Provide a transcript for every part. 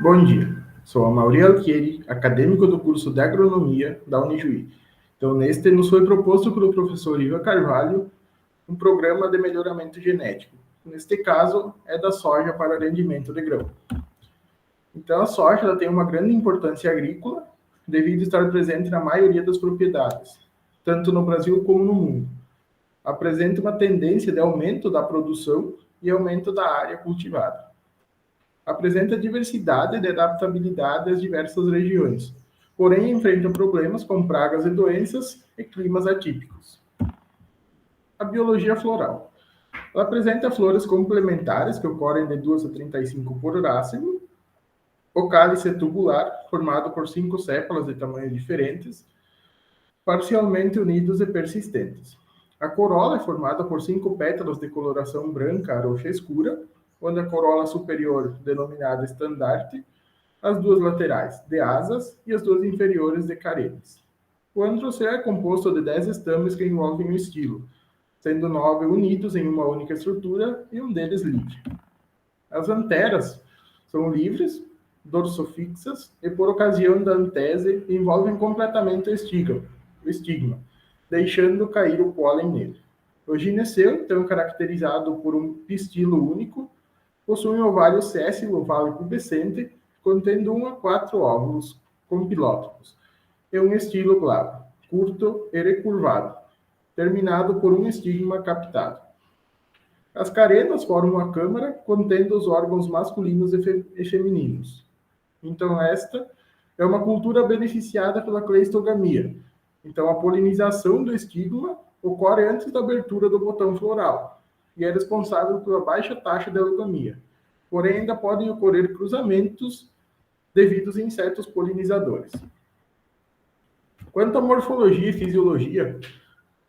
Bom dia, sou Amaury Alchieri, acadêmico do curso de Agronomia da Unijuí. Então, neste nos foi proposto pelo professor Iva Carvalho um programa de melhoramento genético. Neste caso, é da soja para rendimento de grão. Então, a soja ela tem uma grande importância agrícola, devido a estar presente na maioria das propriedades, tanto no Brasil como no mundo. Apresenta uma tendência de aumento da produção e aumento da área cultivada. Apresenta diversidade de adaptabilidade às diversas regiões, porém enfrenta problemas com pragas e doenças e climas atípicos. A biologia floral. Ela apresenta flores complementares que ocorrem de 2 a 35 por racimo. O cálice é tubular, formado por 5 sépalas de tamanhos diferentes, parcialmente unidos e persistentes. A corola é formada por 5 pétalas de coloração branca a roxa escura, onde a corola superior, denominada estandarte, as duas laterais, de asas, e as duas inferiores, de caretas. O androceu é composto de 10 estames que envolvem o estilo, sendo 9 unidos em uma única estrutura e um deles livre. As anteras são livres, dorsofixas, e por ocasião da antese envolvem completamente o estigma, deixando cair o pólen nele. O gineceu, então, caracterizado por um pistilo único, possui um ovário séssil, ovário pubescente, contendo 1 a 4 óvulos compilótricos, e um estilo glabo, curto e recurvado, terminado por um estigma captado. As carenas formam a câmara contendo os órgãos masculinos e femininos. Então, esta é uma cultura beneficiada pela cleistogamia. Então, a polinização do estigma ocorre antes da abertura do botão floral e é responsável pela baixa taxa de elogamia. Porém, ainda podem ocorrer cruzamentos devido aos insetos polinizadores. Quanto à morfologia e fisiologia,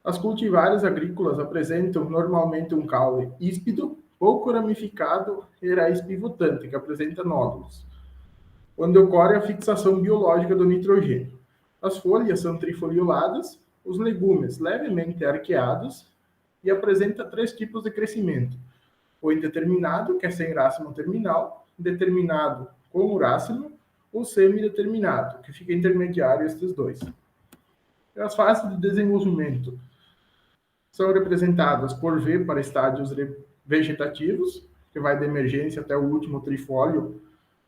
as cultivares agrícolas apresentam normalmente um caule híspido, pouco ramificado e raiz pivotante, que apresenta nódulos, onde ocorre a fixação biológica do nitrogênio. As folhas são trifolioladas, os legumes levemente arqueados e apresenta 3 tipos de crescimento: o indeterminado, que é sem racimo terminal, determinado com racimo, ou semideterminado, que fica intermediário estes dois. As fases de desenvolvimento são representadas por V para estádios vegetativos, que vai da emergência até o último trifólio,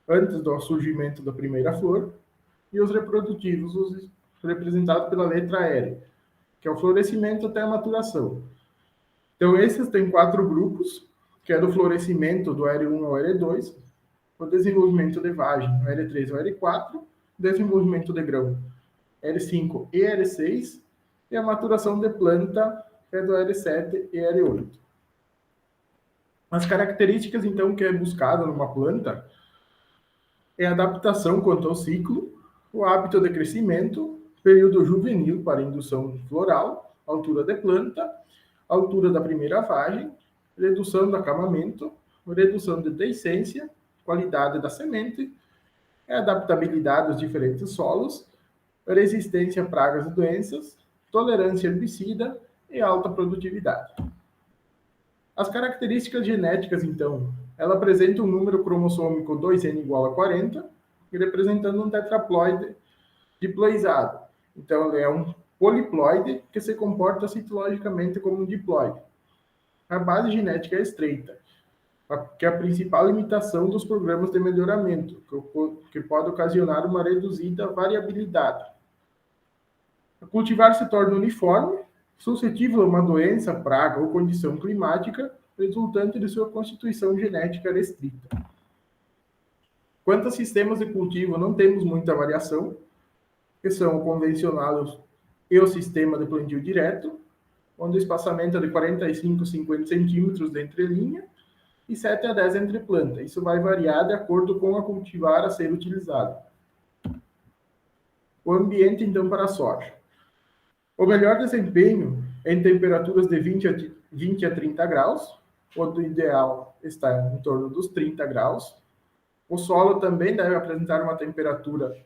antes do surgimento da primeira flor, e os reprodutivos, representados pela letra L, que é o florescimento até a maturação. Então, esses têm 4 grupos, que é do florescimento do L1 ao L2, o desenvolvimento de vagem, o L3 ao L4, desenvolvimento de grão, L5 e L6, e a maturação de planta, que é do L7 e L8. As características, então, que é buscada numa planta é a adaptação quanto ao ciclo, o hábito de crescimento, período juvenil para indução floral, altura de planta, altura da primeira vagem, redução do acamamento, redução de deiscência, qualidade da semente, adaptabilidade aos diferentes solos, resistência a pragas e doenças, tolerância herbicida e alta produtividade. As características genéticas, então, ela apresenta um número cromossômico 2N igual a 40, representando um tetraploide diploizado. Então, ele é um poliploide que se comporta citologicamente como um diploide. A base genética é estreita, que é a principal limitação dos programas de melhoramento, que pode ocasionar uma reduzida variabilidade. A cultivar se torna uniforme, suscetível a uma doença, praga ou condição climática, resultante de sua constituição genética restrita. Quanto a sistemas de cultivo, não temos muita variação, que são o convencional e o sistema de plantio direto, onde o espaçamento é de 45 a 50 centímetros de entrelinha e 7 a 10 entre planta. Isso vai variar de acordo com a cultivar a ser utilizada. O ambiente, então, para a soja. O melhor desempenho é em temperaturas de 20 a 30 graus, onde o ideal está em torno dos 30 graus. O solo também deve apresentar uma temperatura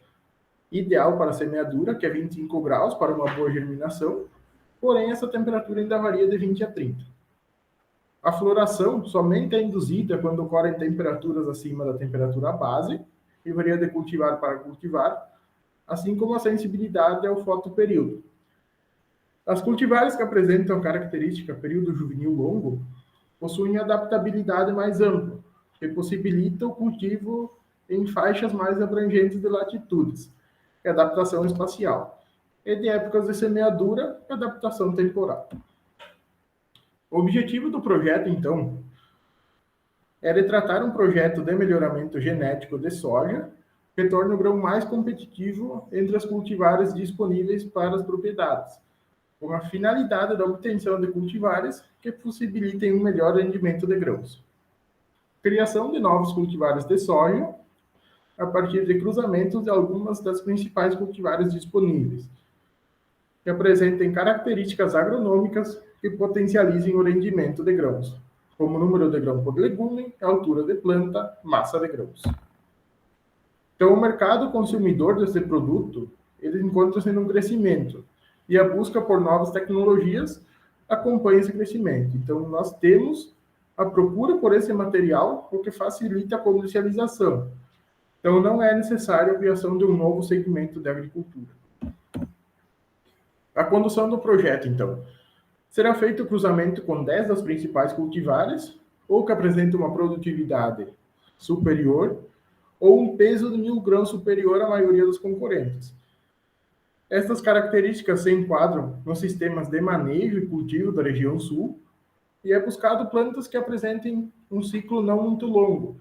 ideal para a semeadura, que é 25 graus para uma boa germinação, porém essa temperatura ainda varia de 20 a 30. A floração somente é induzida quando ocorrem temperaturas acima da temperatura base, que varia de cultivar para cultivar, assim como a sensibilidade ao fotoperíodo. As cultivares que apresentam a característica período juvenil longo possuem adaptabilidade mais ampla, que possibilita o cultivo em faixas mais abrangentes de latitudes, que é adaptação espacial, e de épocas de semeadura, que é adaptação temporal. O objetivo do projeto, então, era tratar um projeto de melhoramento genético de soja que torne o grão mais competitivo entre as cultivares disponíveis para as propriedades, com a finalidade da obtenção de cultivares que possibilitem um melhor rendimento de grãos. Criação de novos cultivares de soja a partir de cruzamentos de algumas das principais cultivares disponíveis, que apresentem características agronômicas que potencializem o rendimento de grãos, como número de grão por legume, altura de planta, massa de grãos. Então, o mercado consumidor desse produto, ele encontra-se num crescimento, e a busca por novas tecnologias acompanha esse crescimento. Então, nós temos a procura por esse material, o que facilita a comercialização. Então, não é necessário a criação de um novo segmento de agricultura. A condução do projeto, então, será feito o cruzamento com 10 das principais cultivares, ou que apresentam uma produtividade superior, ou um peso de 1.000 grãos superior à maioria dos concorrentes. Estas características se enquadram nos sistemas de manejo e cultivo da região sul, e é buscado plantas que apresentem um ciclo não muito longo,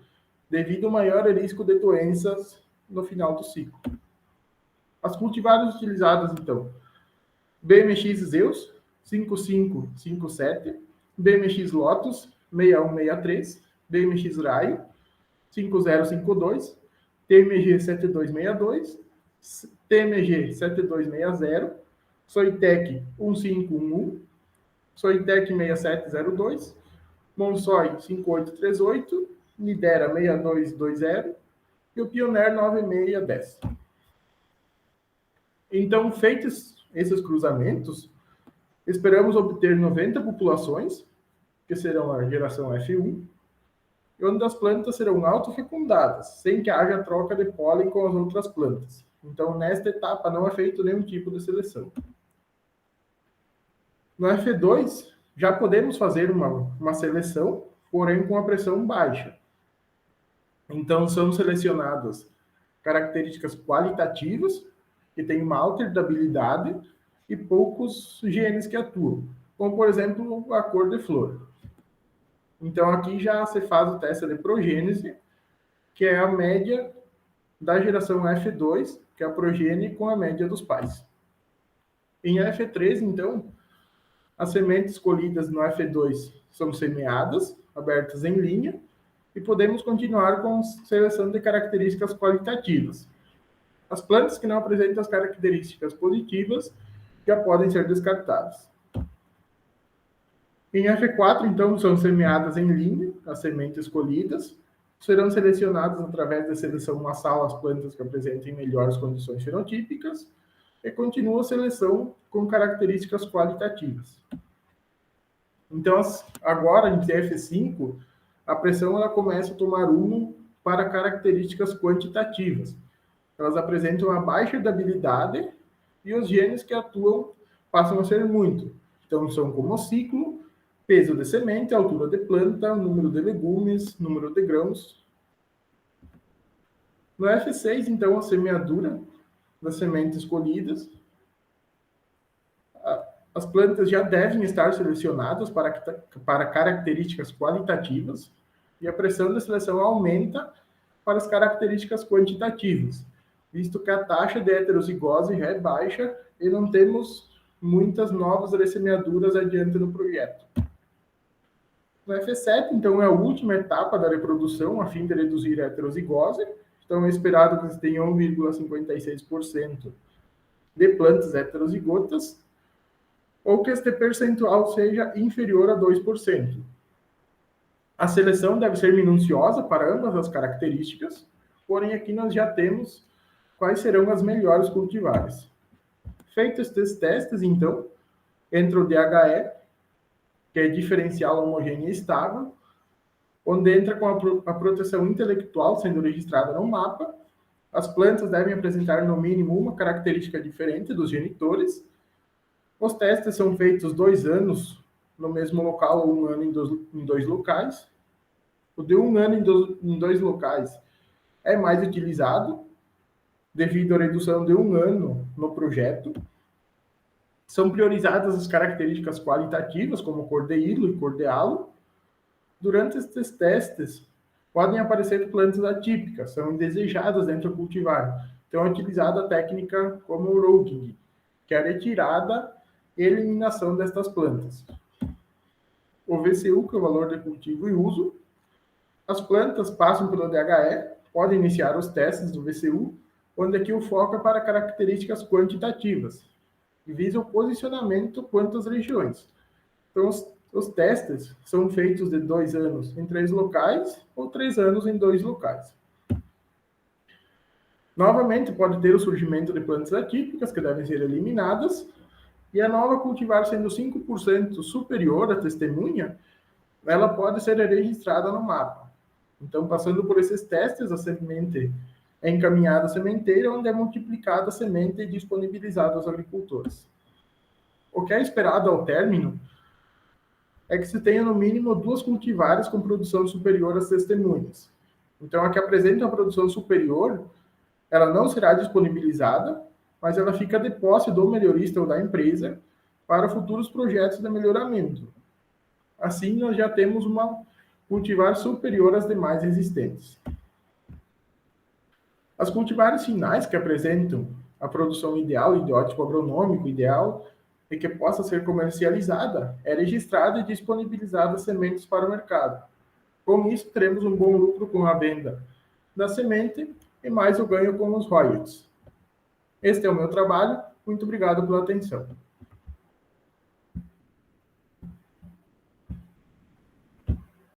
devido ao maior risco de doenças no final do ciclo. As cultivares utilizadas, então, BMX Zeus 5557, BMX Lotus 6163, BMX Raio 5052, TMG 7262, TMG 7260, Soitec 1511, Soitec 6702, Monsoi 5838, Nidera 6220 e o Pioneer 9610. Então, feitos esses cruzamentos, esperamos obter 90 populações, que serão a geração F1, e onde as plantas serão autofecundadas, sem que haja troca de pólen com as outras plantas. Então, nesta etapa, não é feito nenhum tipo de seleção. No F2, já podemos fazer uma seleção, porém com a pressão baixa. Então, são selecionadas características qualitativas, que têm uma alternabilidade e poucos genes que atuam, como, por exemplo, a cor de flor. Então, aqui já se faz o teste de progênese, que é a média da geração F2, que é a progênie com a média dos pais. Em F3, então, as sementes colhidas no F2 são semeadas, abertas em linha, e podemos continuar com seleção de características qualitativas. As plantas que não apresentam as características positivas já podem ser descartadas. Em F4, então, são semeadas em linha as sementes colhidas, serão selecionadas através da seleção massal as plantas que apresentem melhores condições fenotípicas e continua a seleção com características qualitativas. Então, agora, em F5, a pressão ela começa a tomar rumo para características quantitativas. Elas apresentam uma baixa habilidade e os genes que atuam passam a ser muito. Então, são como ciclo, peso de semente, altura de planta, número de legumes, número de grãos. No F6, então, a semeadura das sementes colhidas. As plantas já devem estar selecionadas para características qualitativas e a pressão da seleção aumenta para as características quantitativas, visto que a taxa de heterozigose já é baixa e não temos muitas novas ressemeaduras adiante no projeto. No F7, então, é a última etapa da reprodução a fim de reduzir a heterozigose. Então, é esperado que se tenha 1,56% de plantas heterozigotas, ou que este percentual seja inferior a 2%. A seleção deve ser minuciosa para ambas as características, porém aqui nós já temos quais serão as melhores cultivares. Feitos estes testes, então, entra o DHE, que é diferencial homogêneo e estável, onde entra com a proteção intelectual sendo registrada no mapa, As plantas devem apresentar no mínimo uma característica diferente dos genitores. Os testes são feitos 2 anos no mesmo local ou 1 ano em dois locais. O de 1 ano em dois locais é mais utilizado devido à redução de 1 ano no projeto. São priorizadas as características qualitativas, como cor de hilo e cor de halo. Durante estes testes, podem aparecer plantas atípicas, são indesejadas dentro do cultivar. Então, é utilizada a técnica como o routing, que é a retirada e eliminação destas plantas. O VCU, que é o valor de cultivo e uso. As plantas passam pelo DHE, podem iniciar os testes do VCU, onde aqui o foco é para características quantitativas, e visa o posicionamento quanto às regiões. Então, os testes são feitos de 2 anos em 3 locais ou 3 anos em 2 locais. Novamente, pode ter o surgimento de plantas atípicas que devem ser eliminadas, e a nova cultivar sendo 5% superior à testemunha, ela pode ser registrada no mapa. Então, passando por esses testes, a semente é encaminhada à sementeira, onde é multiplicada a semente e disponibilizada aos agricultores. O que é esperado ao término é que se tenha no mínimo 2 cultivares com produção superior às testemunhas. Então, a que apresenta uma produção superior, ela não será disponibilizada, mas ela fica de posse do melhorista ou da empresa para futuros projetos de melhoramento. Assim, nós já temos uma cultivar superior às demais existentes. As cultivares finais que apresentam a produção ideal e biótipo agronômico ideal e que possa ser comercializada, é registrada e disponibilizada sementes para o mercado. Com isso, teremos um bom lucro com a venda da semente e mais o ganho com os royalties. Este é o meu trabalho. Muito obrigado pela atenção.